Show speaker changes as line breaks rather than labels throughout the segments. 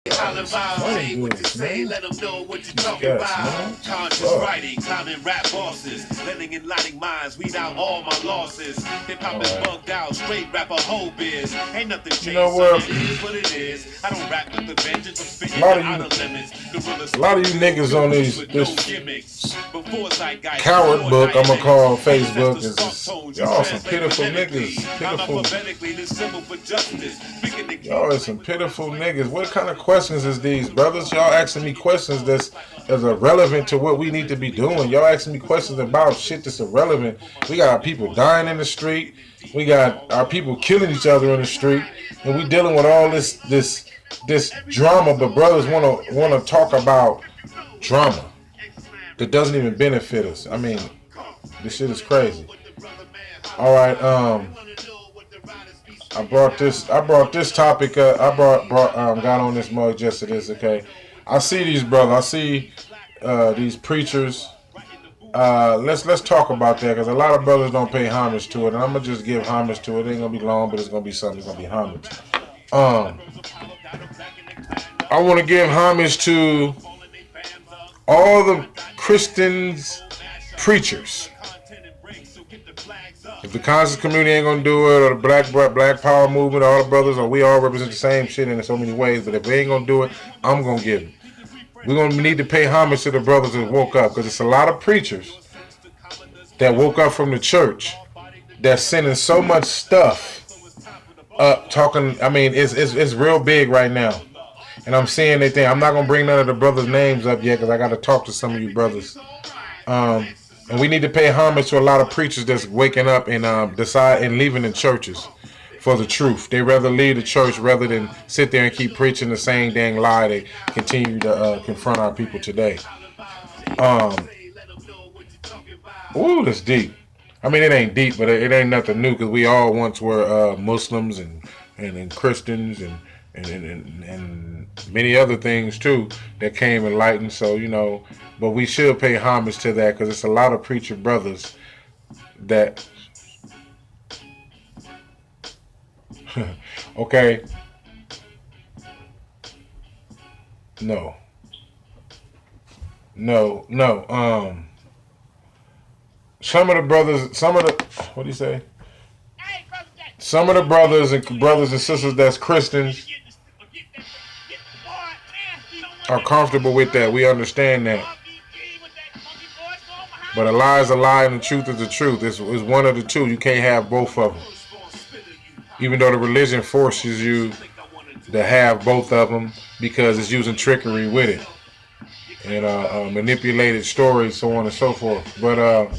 Money good, man.
Let them know what you're talking
Yes,
about.
man.
Conscious
Fuck.
writing, clowning rap bosses, letting enlightening minds weed out all my losses. Hip hop
All
is
right.
bugged out, straight rapper whole biz. Ain't nothing
You know
changed, son.
what?
It is what it is. I don't rap with the vengeance. I'm
A
spitting
lot
the
of you,
outer limits. Gorilla
a lot
spit
of you
real
niggas on
lyrics
these
with no
this
gimmicks. Before Zeitgeist,
coward
before
book I'm gonna call
dynamics.
Facebook
Ancestors
is
spark
just
tones, you
y'all some
translate
pitiful
phonetically.
niggas.
I'm
Pitiful.
alphabetically the symbol for justice. Speaking the
Y'all
key.
is some pitiful niggas. What kind of questions is these, brothers? Y'all asking me questions that's irrelevant to what we need to be doing. Y'all asking me questions about shit that's irrelevant. We got our people dying in the street. We got our people killing each other in the street, and we dealing with all this drama. But brothers wanna talk about drama that doesn't even benefit us. I mean, this shit is crazy. All right, I brought this topic up. I got on this mug just to this. Okay, I see these brothers. I see these preachers. Let's talk about that because a lot of brothers don't pay homage to it, and I'm gonna just give homage to it. It ain't gonna be long, but it's gonna be something. It's gonna be homage. Um, I want to give homage to all the Christians preachers. If the conscious community ain't gonna do it, or the black power movement, all the brothers, or we all represent the same shit in so many ways. But if they ain't gonna do it, I'm gonna give it. We're gonna need to pay homage to the brothers that woke up, because it's a lot of preachers that woke up from the church that's sending so much stuff up, talking. I mean, it's real big right now, and I'm seeing that thing. I'm not gonna bring none of the brothers' names up yet because I got to talk to some of you brothers. And we need to pay homage to a lot of preachers that's waking up and decide and leaving the churches for the truth. They rather leave the church rather than sit there and keep preaching the same dang lie they continue to confront our people today. Um, Ooh, that's deep. I mean, it ain't deep, but it ain't nothing new because we all once were Muslims and Christians and many other things too that came enlightened. So but we should pay homage to that because it's a lot of preacher brothers that. Okay, no, no. Some of the brothers, what do you say? Some of the brothers and sisters that's Christians are comfortable with that. We understand that. But a lie is a lie and the truth is the truth. It's one of the two. You can't have both of them. Even though the religion forces you to have both of them because it's using trickery with it. And manipulated stories, so on and so forth. But a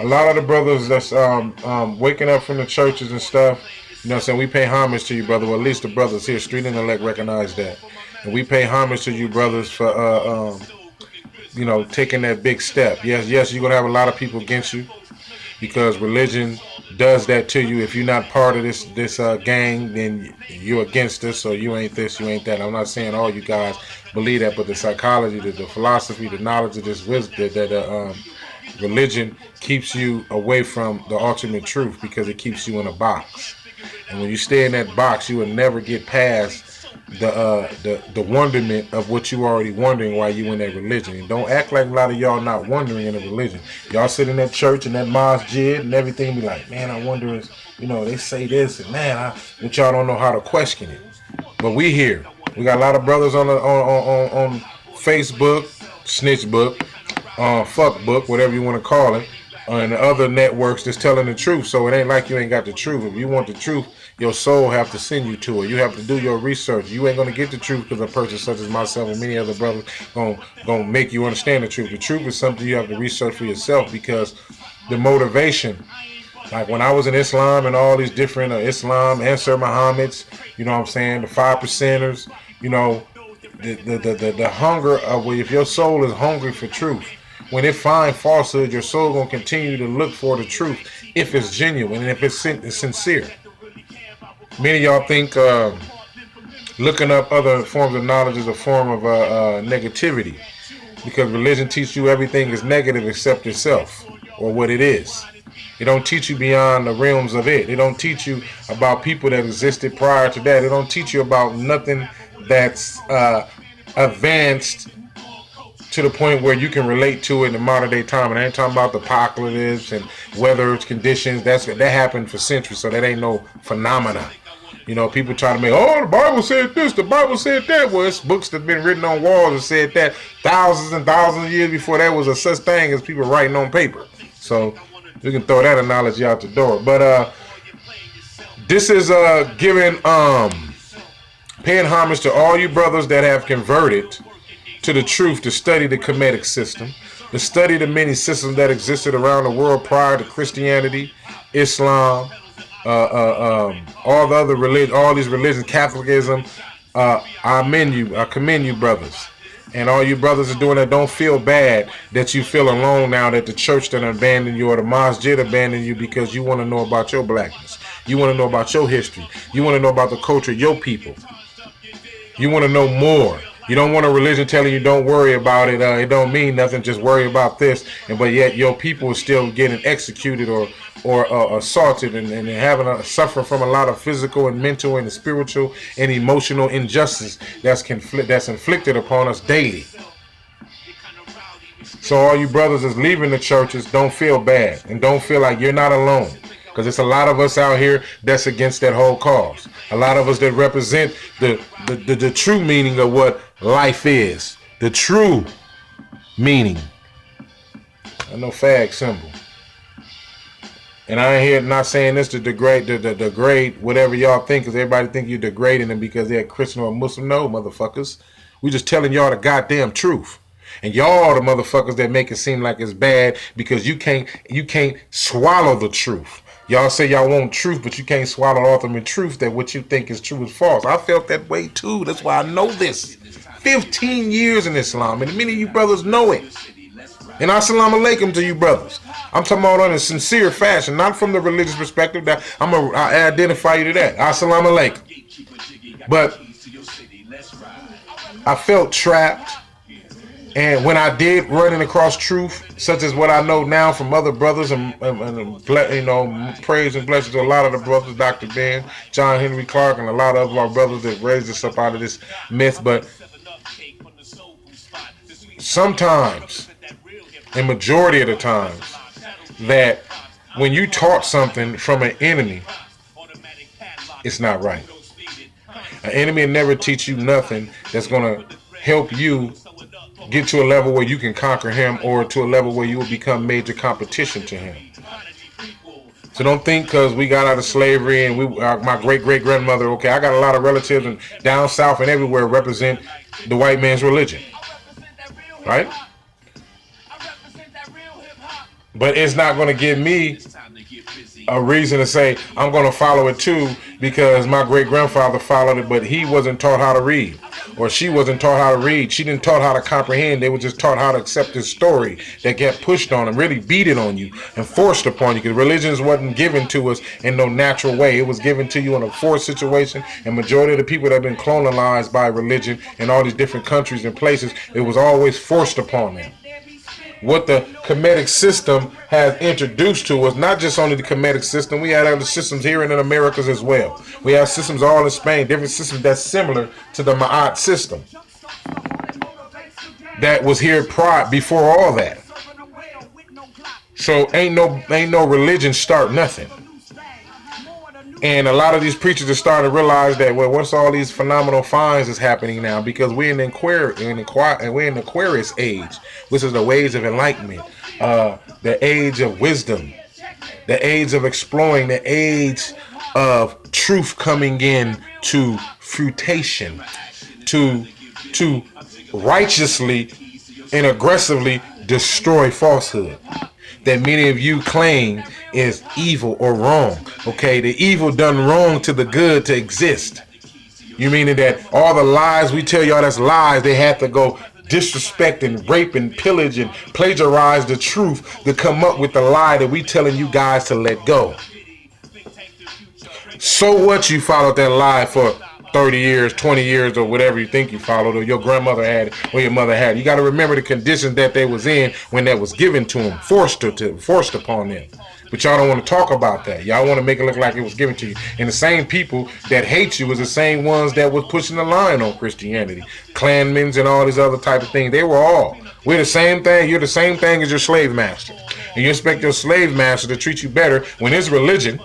lot of the brothers that's waking up from the churches and stuff, what I'm saying, we pay homage to you, brother. Well, at least the brothers here, Street Intellect, recognize that. And we pay homage to you, brothers, for taking that big step. Yes, you're gonna have a lot of people against you because religion does that to you. If you're not part of this gang, then you're against us. So you ain't this, you ain't that. I'm not saying all you guys believe that, but the psychology, the philosophy, the knowledge of this wisdom, that religion keeps you away from the ultimate truth because it keeps you in a box. And when you stay in that box, you will never get past the wonderment of what you already wondering while you in that religion. And don't act like a lot of y'all not wondering in a religion. Y'all sit in that church and that masjid and everything, be like, man, I wonder is they say this and man, but y'all don't know how to question it. But we here. We got a lot of brothers on Facebook, Snitch Book, Fuck Book, whatever you want to call it, and the other networks that's telling the truth. So it ain't like you ain't got the truth. If you want the truth, your soul have to send you to it. You have to do your research. You ain't gonna get the truth because a person such as myself and many other brothers gonna make you understand the truth. The truth is something you have to research for yourself because the motivation. Like when I was in Islam and all these different Islam, Ansar Muhammad's, you know what I'm saying, the 5%ers, the hunger of if your soul is hungry for truth, when it finds falsehood, your soul gonna continue to look for the truth if it's genuine and if it's sincere. Many of y'all think looking up other forms of knowledge is a form of negativity because religion teaches you everything is negative except yourself or what it is. It don't teach you beyond the realms of it. It don't teach you about people that existed prior to that. It don't teach you about nothing that's advanced to the point where you can relate to it in the modern day time. And I ain't talking about the apocalypse and weather conditions. That happened for centuries, so that ain't no phenomena. You know, people try to make, oh, the Bible said this, the Bible said that. Well, it's books that's been written on walls and said that thousands and thousands of years before there was a such thing as people writing on paper. So we can throw that analogy out the door. But this is giving paying homage to all you brothers that have converted to the truth, to study the Kemetic system, to study the many systems that existed around the world prior to Christianity, Islam, all the other religions, all these religions, Catholicism. I commend you, brothers. And all you brothers are doing that, don't feel bad that you feel alone now that the church done abandoned you or the masjid abandoned you because you want to know about your blackness. You want to know about your history. You want to know about the culture of your people. You want to know more. You don't want a religion telling you don't worry about it. It don't mean nothing. Just worry about this. But yet your people are still getting executed or assaulted and having suffering from a lot of physical and mental and spiritual and emotional injustice that's inflicted upon us daily. So all you brothers that's leaving the churches, don't feel bad and don't feel like you're not alone. Because it's a lot of us out here that's against that whole cause. A lot of us that represent the true meaning of what life is. The true meaning. I know fag symbol. And I ain't here not saying this to degrade whatever y'all think, because everybody think you're degrading them because they're Christian or Muslim. No, motherfuckers. We just telling y'all the goddamn truth. And y'all the motherfuckers that make it seem like it's bad because you can't swallow the truth. Y'all say y'all want truth, but you can't swallow the ultimate truth that what you think is true is false. I felt that way too. That's why I know this. 15 years in Islam, and many of you brothers know it. And assalamu alaikum to you brothers. I'm talking about in a sincere fashion, not from the religious perspective. That I identify you to that. Assalamu alaikum. But I felt trapped. And when I did running across truth, such as what I know now from other brothers, and you know, praise and blessings to a lot of the brothers, Dr. Ben, John Henry Clark, and a lot of our brothers that raised us up out of this myth. But sometimes, and majority of the times, that when you taught something from an enemy, it's not right. An enemy will never teach you nothing that's going to help you get to a level where you can conquer him, or to a level where you will become major competition to him. So don't think because we got out of slavery and my great-great-grandmother, okay, I got a lot of relatives and down south and everywhere represent the white man's religion. Right? But it's not going to give me a reason to say I'm going to follow it too because my great-grandfather followed it, but he wasn't taught how to read. Or she wasn't taught how to read. She didn't taught how to comprehend. They were just taught how to accept this story that got pushed on them, really beat it on you and forced upon you. Because religions wasn't given to us in no natural way. It was given to you in a forced situation. And majority of the people that have been colonized by religion in all these different countries and places, it was always forced upon them. What the Kemetic system has introduced to us, not just only the Kemetic system, we have other systems here in the Americas as well. We have systems all in Spain, different systems that's similar to the Ma'at system that was here before all that. So ain't no religion start nothing. And a lot of these preachers are starting to realize that, well, what's all these phenomenal finds is happening now? Because we're in the Aquarius age, which is the age of enlightenment, the age of wisdom, the age of exploring, the age of truth coming in to fruition, to righteously and aggressively destroy falsehood that many of you claim is evil or wrong. Okay, the evil done wrong to the good to exist. You meaning that all the lies we tell y'all that's lies, they have to go disrespect and rape and pillage and plagiarize the truth to come up with the lie that we telling you guys to let go. So what, you followed that lie for 30 years, 20 years, or whatever you think you followed, or your grandmother had it, or your mother had it. You got to remember the conditions that they was in when that was given to them, forced upon them. But y'all don't want to talk about that. Y'all want to make it look like it was given to you. And the same people that hate you was the same ones that was pushing the line on Christianity. Clanmans and all these other type of things. They were all. We're the same thing. You're the same thing as your slave master. And you expect your slave master to treat you better when his religion.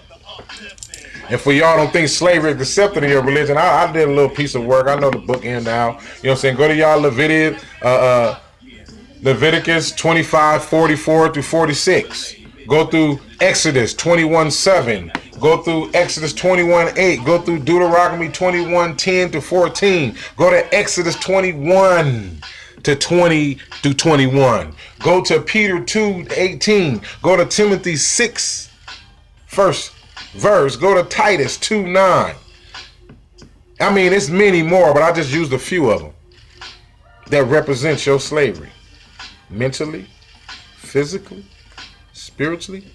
And for y'all don't think slavery is accepted in your religion, I did a little piece of work. I know the book in now. You know what I'm saying? Go to y'all Leviticus 25, 44 through 46. Go through Exodus 21:7. Go through Exodus 21:8. Go through Deuteronomy 21:10 to 14. Go to Exodus 21 to 20 through 21. Go to Peter 2:18. Go to Timothy 6 first verse. Go to Titus 2:9. I mean, it's many more, but I just used a few of them that represent your slavery. Mentally, physically, spiritually,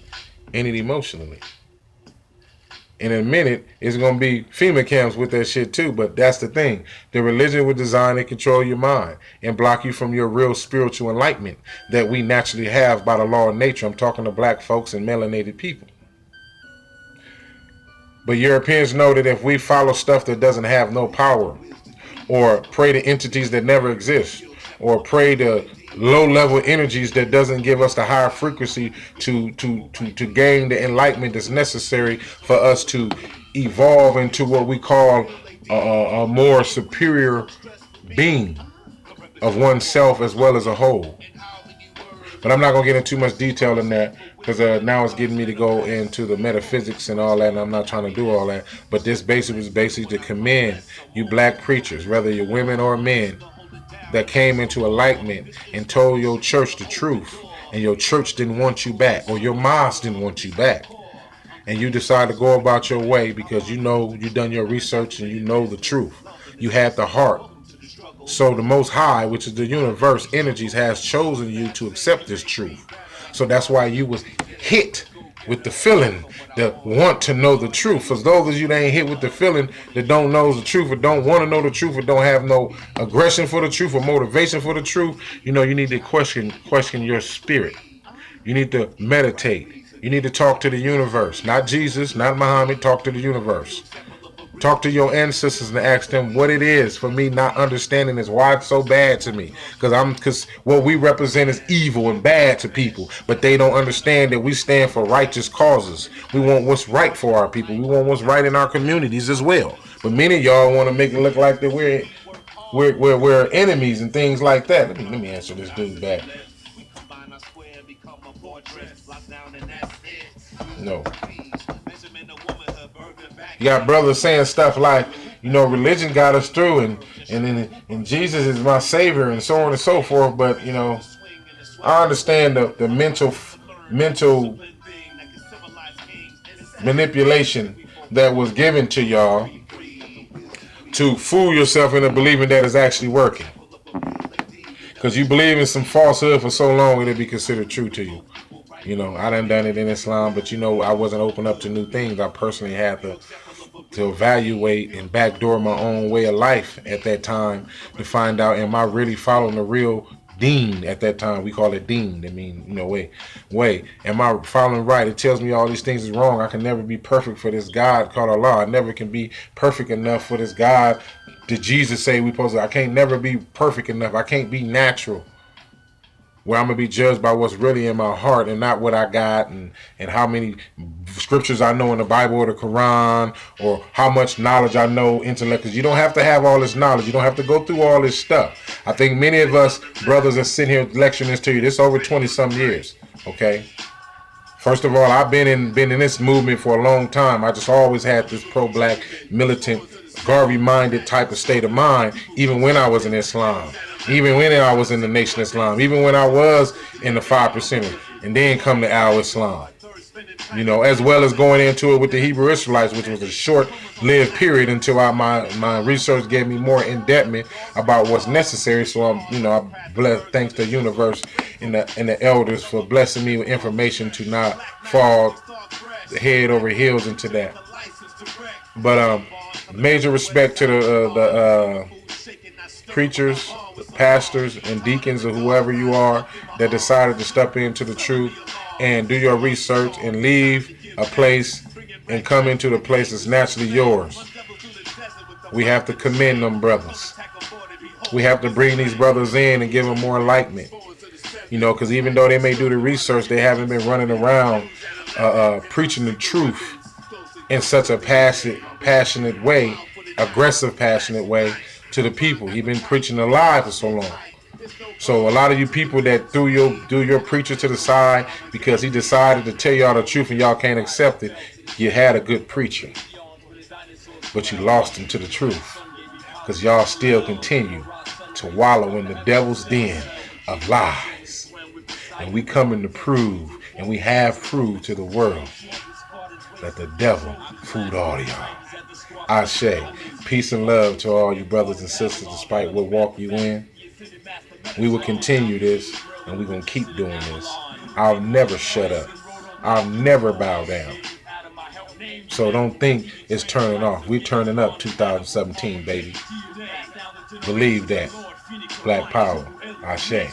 and emotionally. In a minute, it's going to be FEMA camps with that shit too, but that's the thing. The religion was designed to control your mind and block you from your real spiritual enlightenment that we naturally have by the law of nature. I'm talking to black folks and melanated people. But Europeans know that if we follow stuff that doesn't have no power, or pray to entities that never exist, or pray to low-level energies that doesn't give us the higher frequency to gain the enlightenment that's necessary for us to evolve into what we call a more superior being of oneself as well as a whole. But I'm not going to get into too much detail in that because now it's getting me to go into the metaphysics and all that, and I'm not trying to do all that. But this basically was basically to commend you black preachers, whether you're women or men, that came into enlightenment and told your church the truth, and your church didn't want you back, or your mosque didn't want you back, and you decide to go about your way because you know you've done your research and you know the truth. You had the heart. So the Most High, which is the universe energies, has chosen you to accept this truth. So that's why you was hit with the feeling that want to know the truth. For those of you that ain't hit with the feeling that don't know the truth or don't want to know the truth or don't have no aggression for the truth or motivation for the truth, you know, you need to question your spirit. You need to meditate. You need to talk to the universe. Not Jesus, not Muhammad. Talk to the universe. Talk to your ancestors and ask them what it is for me not understanding is why it's so bad to me. Because what we represent is evil and bad to people, but they don't understand that we stand for righteous causes. We want what's right for our people. We want what's right in our communities as well. But many of y'all want to make it look like that we're enemies and things like that. Let me answer this dude back. No. You got brothers saying stuff like, you know, religion got us through, and Jesus is my savior, and so on and so forth. But you know, I understand the mental manipulation that was given to y'all to fool yourself into believing that it's actually working. Because you believe in some falsehood for so long, it'll be considered true to you. You know, I done it in Islam, but you know, I wasn't open up to new things. I personally had to evaluate and backdoor my own way of life at that time to find out, am I really following the real deen at that time? We call it deen. I mean, you know, way. Am I following right? It tells me all these things is wrong. I can never be perfect for this God called Allah. I never can be perfect enough for this God. Did Jesus say we supposed to? I can't never be perfect enough. I can't be natural, where I'm going to be judged by what's really in my heart and not what I got and how many scriptures I know in the Bible or the Quran, or how much knowledge I know, intellect. Because you don't have to have all this knowledge. You don't have to go through all this stuff. I think many of us brothers are sitting here lecturing this to you. This over 20-some years, okay? First of all, I've been in this movement for a long time. I just always had this pro-black, militant, Garvey-minded type of state of mind, even when I was in Islam. Even when I was in the Nation of Islam, even when I was in the 5%, and then come to Al-Islam, you know, as well as going into it with the Hebrew Israelites, which was a short-lived period until my research gave me more in-depth about what's necessary. So I'm bless, thanks to the universe and the elders for blessing me with information to not fall head over heels into that. But major respect to the preachers, pastors, and deacons, or whoever you are that decided to step into the truth and do your research and leave a place and come into the place that's naturally yours. We have to commend them brothers. We have to bring these brothers in and give them more enlightenment. You know, because even though they may do the research, they haven't been running around preaching the truth in such a passionate way, aggressive, passionate way to the people. He's been preaching a lie for so long. So a lot of you people that threw your preacher to the side because he decided to tell y'all the truth and y'all can't accept it, you had a good preacher, but you lost him to the truth because y'all still continue to wallow in the devil's den of lies. And we coming to prove, and we have proved to the world that the devil fooled all of y'all. Ashe, peace and love to all you brothers and sisters despite what walk you in. We will continue this, and we're going to keep doing this. I'll never shut up. I'll never bow down. So don't think it's turning off. We're turning up 2017, baby. Believe that. Black power. Ashe.